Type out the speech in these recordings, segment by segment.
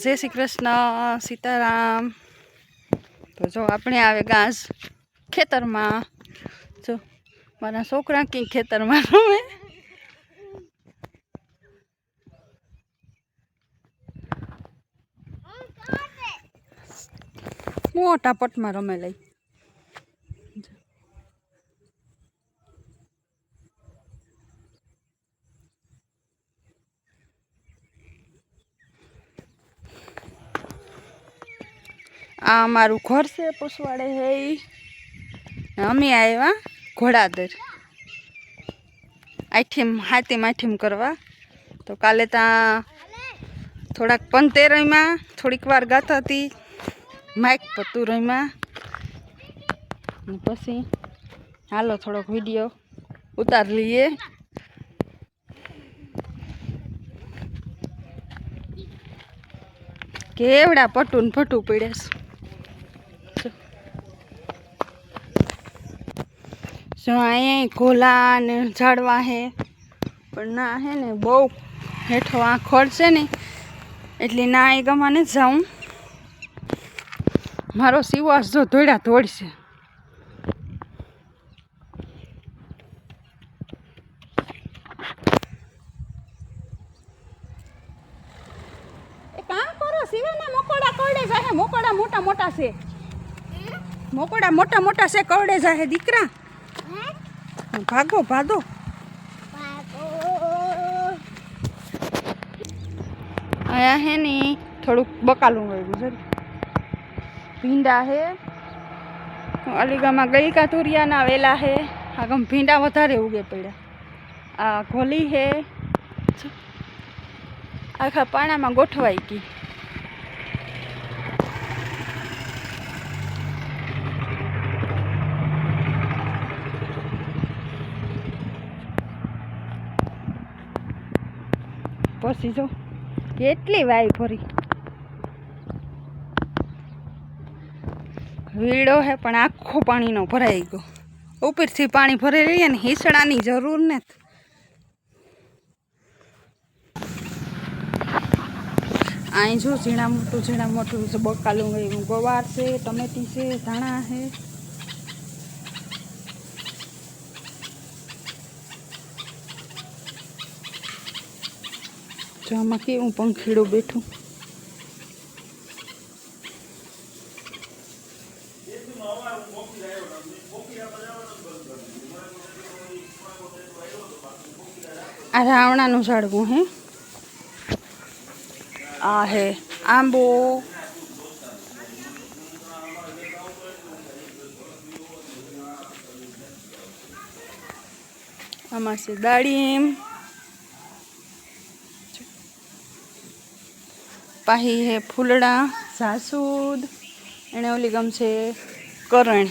જય શ્રી કૃષ્ણ, સીતારામ. તો જો આપણે આવે ઘાસ ખેતરમાં. જો મારા છોકરા કંઈક ખેતરમાં રમે. મોટા પટમાં રમે લઈ. આ અમારું ઘર છે પૂછવાડે હે. અમે આવ્યા ઘોડાદર હાથીમ કરવા. તો કાલે ત્યાં થોડાક પંતે રમ્યા, થોડીક વાર ગાતા હતી, માઇક પતું રમ્યા. પછી હાલો થોડોક વિડીયો ઉતાર લઈએ. કેવડા પટું ફટું પડે છે. જો અહીંયા ખોલા ને ઝાડવા હે, પણ ના હે ને બહુ હેઠો આ ખડ છે ને, એટલે ના એ ગમાને જાઉં. મારો સિવાસ જો ધોળા ધોળશે. મોકોડા મોટા મોટા છે, મોકોડા મોટા મોટા છે, કવડે જાય દીકરા. ભાગો ભાગો. આયા હે ને થોડુંક બકાલું વાળ્યું છે. ભીંડા હે અલીગામાં ગઈકા તુરિયાના વેલા હે. આગમ ભીંડા વધારે ઉગે પડ્યા. આ ઘોલી હે આખા પાણામાં ગોઠવાઈ ગઈ. પછી જો કેટલી વાઈ ફરી વીડો હે, પણ આખો પાણીનો ભરાઈ ગયો. ઉપરથી પાણી ભરાઈ રહીએ ને, હીસડાની જરૂર ને. અહીં જો ઝીણા મોટું બકાલું, ગવાર છે, ટમેટી છે, ધાણા છે. જો આમાં કેવું પંખીડું બેઠું. આ રાવણાનું ઝાડવું હે. આ હે આંબો. આમાં છે દાડીમ. પાહી હે ફૂલડા, જાસૂદ. એને ઓલી ગમ છે કરણ.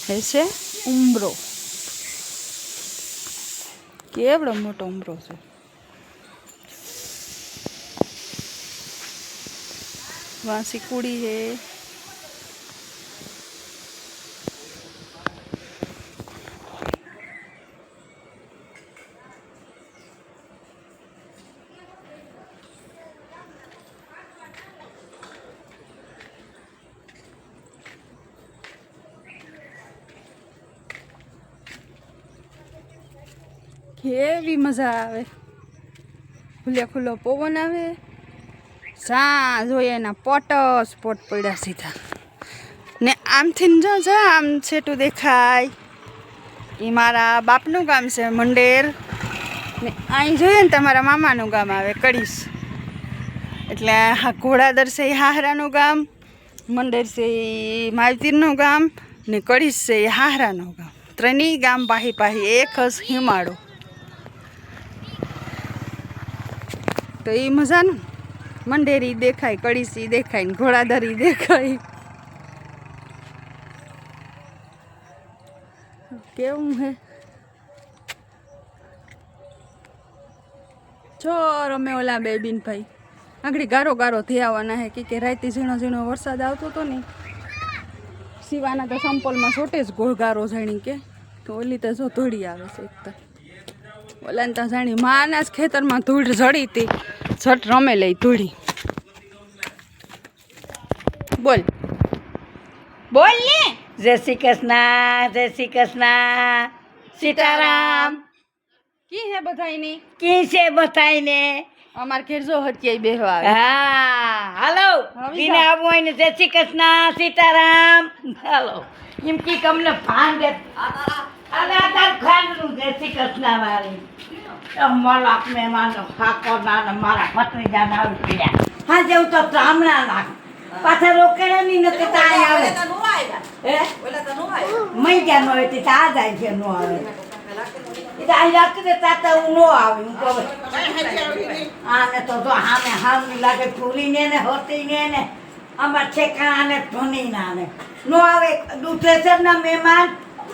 હે છે ઉમરો. કેવડો મોટો ઉમરો છે. વાંસી કુડી હે. કેવી મજા આવે. ખુલ્લો પવન આવે. સા જોઈએ એના પોટસ પોટ પડ્યા સીધા ને. આમથી જો આમ છેટું દેખાય એ મારા બાપનું ગામ છે મંડેર ને. અહીં જોઈએ ને તમારા મામાનું ગામ આવે કડીશ. એટલે હા ઘોડાદર છે એ હાહરાનું ગામ, મંડેર છે એ માવતીરનું ગામ ને કડીશ છે એ હાહરાનું ગામ. ત્રણેય ગામ પાહી એક જ હિમાળો. તો એ મજાનું. મંડેરી દેખાય, કડીસી દેખાય ને ઘોડાદરી દેખાય. કેવું હે. જો રમે ઓલા બેબીન ભાઈ આગળ ગારો થઈ આવવાના હે. કે રાતે ઝીણો વરસાદ આવતો હતો ને, શિવાના તો સંપલમાં છોટે જ ગારો જાણી કે. તો ઓલી તો જો ધોળી આવે છે. એક તો ઓલાને તો જાણી માના જ ખેતરમાં ધૂળ જડી હતી, ઝટ રમે લઈ ધૂળી. બોલ બોલ ને. જય શ્રી કૃષ્ણ, જય શ્રી કૃષ્ણ, સીતારામ. કી હે બધાયની? કી છે બતાઈને? અમાર ઘેર જો હત્યાઈ બેહવા આવે. હા, હાલો. હવે જીને આવું હોય ને જય શ્રી કૃષ્ણ, સીતારામ. હાલો. એમ કી કમને ભાન દે. અને આ તાર ખાંડનું જય શ્રી કૃષ્ણ વાળી. મલાક મહેમાનો ખાકોના ને મારા ભત્રીજાને આવી પડ્યા. હા જેવું તો હમણાં લાગ. પાછા રોકેલા ની નકે તાય આવે. હે? મઈ ગયા નો એટલે આ જાય છે નો આવે. એટલે આ રાખી દે તાતા હું નો આવે. હું કહું આને તો જો હામે હામની લાગે ફૂલીને ને હોતીને ને અમાર ઠેકાણાને ધોનીના ને નો આવે. દુધેસરના મહેમાન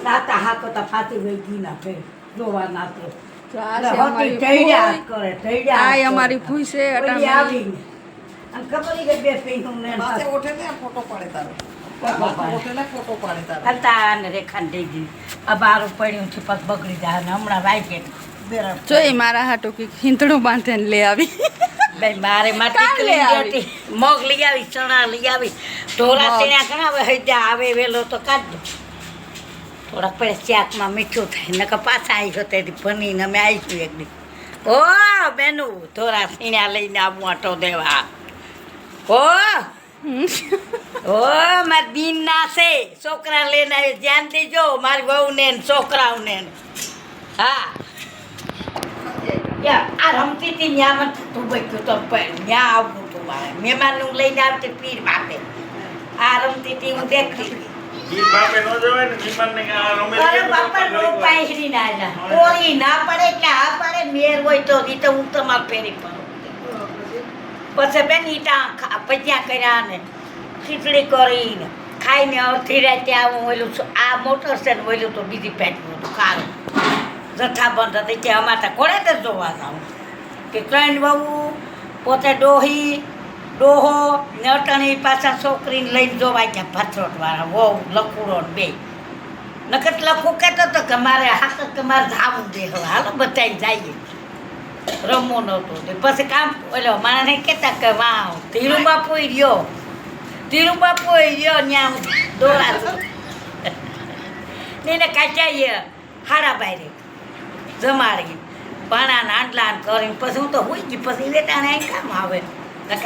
નાતા હાકો તો ફાતી વઈ ગઈ ના ફેર જોવા નાતો. તો આ છે અમારી ફૂઈ. આ અમારી ફૂઈ છે અટાણ. ખબર કે બે પીનું ને ફોટો પાડે તારો. હલતા ને રેખાને દઈ દીધી. આ બારું પડ્યું છે પગ બગડી જાય ને હમણાં વાગે જોઈ મારા હાટુ કે હિંતડું બાંધે ને લઈ આવી. ભાઈ મારે માટી લઈ હતી, મગ લઈ આવી, ચણા લઈ આવી, ઢોરા ચણા ઘણા હૈદા આવે વેલો તો કાઢ દો. થોડાક પછી શાકમાં મીઠું થાય નકર પાછા આવી હતી ભણીને અમે આવીશું એક દી. ઓ બેનું ઢોરા સીણા લઈને આવું આટો દેવા. ઓ મારી દીન ના છે છોકરા લઈને આવી ધ્યાન દેજો મારી વહુ ને છોકરાઓને. હા આ રમતી હતી ત્યાં મને થતું બચ્યું તો ત્યાં આવવું હતું મારે મહેમાન હું લઈને આવતી પીર બાપે. આ રમતી હતી હું દેખતી હતી. અરે બાપા નો પાયરી ના જા કોઈ ના પડે કે આ પડે મેર હોય તો ઈ તો હું તમાર ફેરી પડું. પછી બેન ઈટા ભજીયા કર્યા ને ખીચડી કરીને ખાઈને અડધી રાતે આવું ઓલું આ મોટર છે ને ઓલું તો બીજી પેટનું હતું ખારું જથ્થાબંધ હતી કે અમારે ઘોડે જ જોવા જાઉં કે ત્રણ વહુ પોતે ડોહી ડોહો નટણી પાછા છોકરીને લઈને જોવાય ગયા ભથરોટવાળા વહુ લખુડો ને બે નકર લખું કહેતો હતો કે મારે હાથ કે મારે જાવું દે હવે હાલો બધાને જઈએ રમવું નહોતું પછી કામ ઓલો મારે કહેતા કે વાહ ધીરુ બાપુ રહ્યો ત્યાં દોરા એને કાઢ્યા હાડા બારે જમાડી પાણાને આંટલા કરીને પછી હું તો હોઈ ગઈ પછી વેટાને અહીં કામ આવે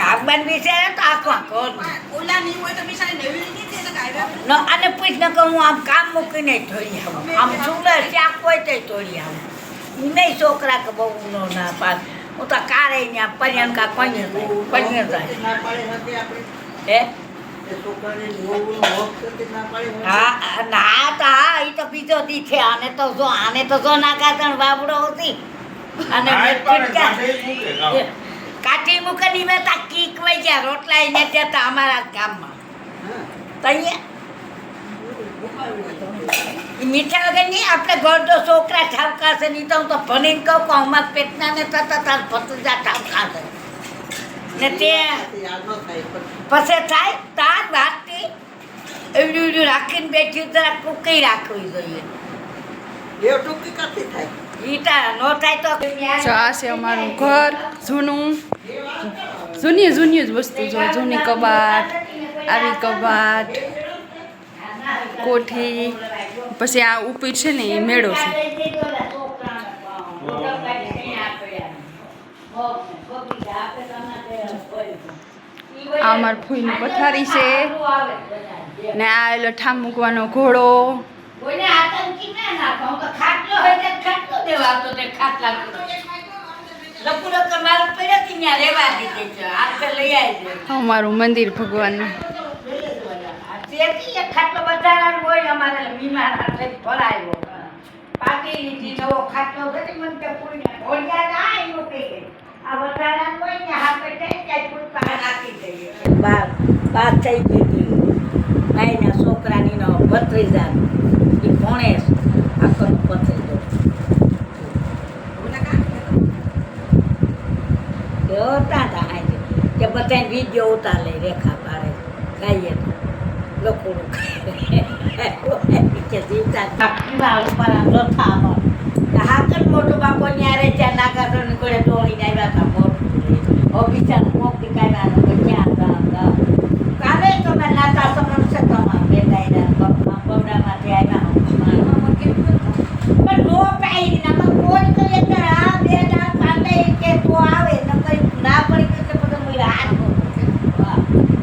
આગબાન બિચારે તો આખવા ઘર અને પૂછ ન કહું હું આમ કામ મૂકીને ધોરી આવું આમ ચૂલા શાક હોય તો ધોરી આવું નહીં છોકરા કે બહુ નો ના પાસ હું તો કારે ત્યાં પર્યન કા પંજર જાય હે હા ના તો હા એ તો બીજો દી છે આને તો જો નાકાતણ બાબડો હતી અને કાઠી મૂકેલી મેં તા કીક વહી ગયા રોટલા ને જતા અમારા ગામમાં મીઠા વગર નહીં આપણે ગરદો છોકરા ઠાવકાશે નહીં તો હું તો ભણીને કહું કે અમારા પેટના ને થતા તાર ભત્રીજા ઠાવકાશે ને તે પછી થાય તાર વાતથી એવડું રાખીને બેઠી જરા ટૂંકી રાખવી જોઈએ. ઈટા નો થાય તો આ છે અમારું ઘર જૂનું. જૂની જ વસ્તુ જો જૂની કબાટ, આવી કબાટ, કોઠી, પછી આ ઉપર છે ને એ મેળો છે. આ અમારી ફૂઈની પથારી છે ને આ એલો ઠામ મૂકવાનો ઘોડો. અમારું મંદિર ભગવાનનું. ખાટલો બધા હોય અમારે બીમાર ભરાયો પાટી લીધી નવો ખાટલો કરી મને કે પૂરી આ વધારા હોય ને હાથે જાય કોઈ નાખી દઈએ બાર થઈ ગઈ ભાઈના છોકરાની નો ભત્રીજા એ ભણે આખો ભત્રીજો કે બધા વિડીયો ઉતારે રેખા પાડે ગાઈએ લોકો કે જીતા રથામાં હાકર મોટો બાપો ન્યારે ત્યાં નાગાસર નીકળે દોડીને આવ્યા હતા મોટું બિચારા મોકલી કાઢ્યા ક્યાં હતા કાલે તો મેં નાતા સમરણ છે તમારા બેટા બવડામાંથી આવ્યા પણ નો પાઈ ના કોઈ તો એક આ બે ના કાલે કે તો આવે ન કઈ ના પડી તો બધું મુઈ હાથ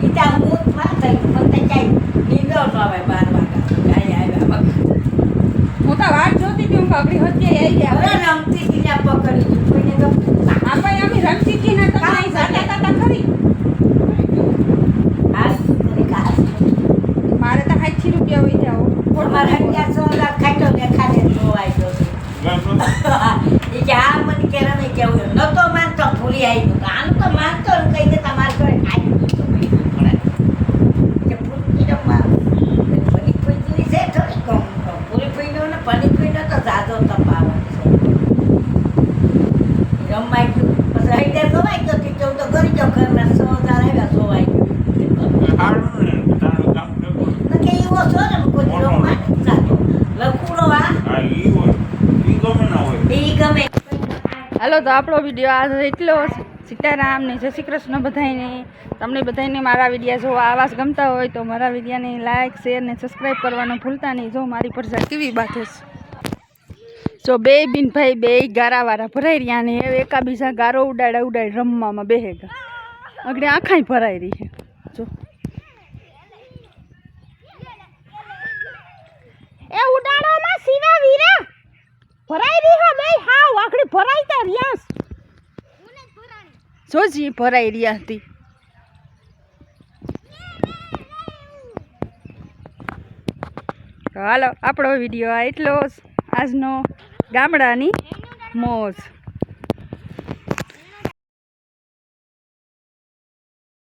ઈતા હું માં થઈ મને કઈ નીંદો તો આવે 12 વાગ્યા કાઈ આવ્યા હું તો વાત જોતી હતી હું કાગડી હતી આવી ગયા હવે રમતી હતી ત્યાં પકડી કોઈને ગમતું આપણે અમે રમતી હતી ને તો કાંઈ જાતા તા ખરી મારે તો 60 રૂપિયા હોય જાઓ અમારે અહીંયા સોલા ખાટો ને ખાને જોવાય તો એ કે આ મને કે રમે કેવું નતો માનતો ભૂલી આવી તો આનું તો માનતો ને કઈ કે તમારે ઘરે ખાઈ કે પૂરી રમવા ભલી પૂરી છે થોડી કમ પૂરી પૂરીનો ને ભલી પૂરીનો તો જાદો તપાવત છે રમાઈ ગયું પછી હૈદે જોવાઈ ગયો કે તો કરી જાવ ઘરના સોદાર આવ્યા જોવાઈ ગયું કે એવો છો ને કોઈ રમવા જાતો લખુડો આ ઈ ગમે હાલો તો આપણો વિડીયો આજ એટલો સીતારામ ને જય શ્રી કૃષ્ણ બધાને તમને બધાને મારા વિડીયા જો આવાસ ગમતા હોય તો મારા વિડીયાને લાઇક શેર ને સબસ્ક્રાઈબ કરવાનું ભૂલતા નહીં જો મારી પરજા કેવી બાતે છે જો બે બિન ભાઈ બે ગારાવાળા ભરાઈ રહ્યા ને હવે એકાબીજા ગારો ઉડાડ રમવામાં બેહેગા આગળ આખાય ભરાઈ રહી છે જો એ ઉડાડોમાં સીવા વીરા ભરાઈ રહી હો બે હા વાકડી ભરાઈ તા રિયાસ જોજી ભરાઈ રહ્યા હતી હાલો આપણો વિડીયો આ એટલો આજનો ગામડાની મોજ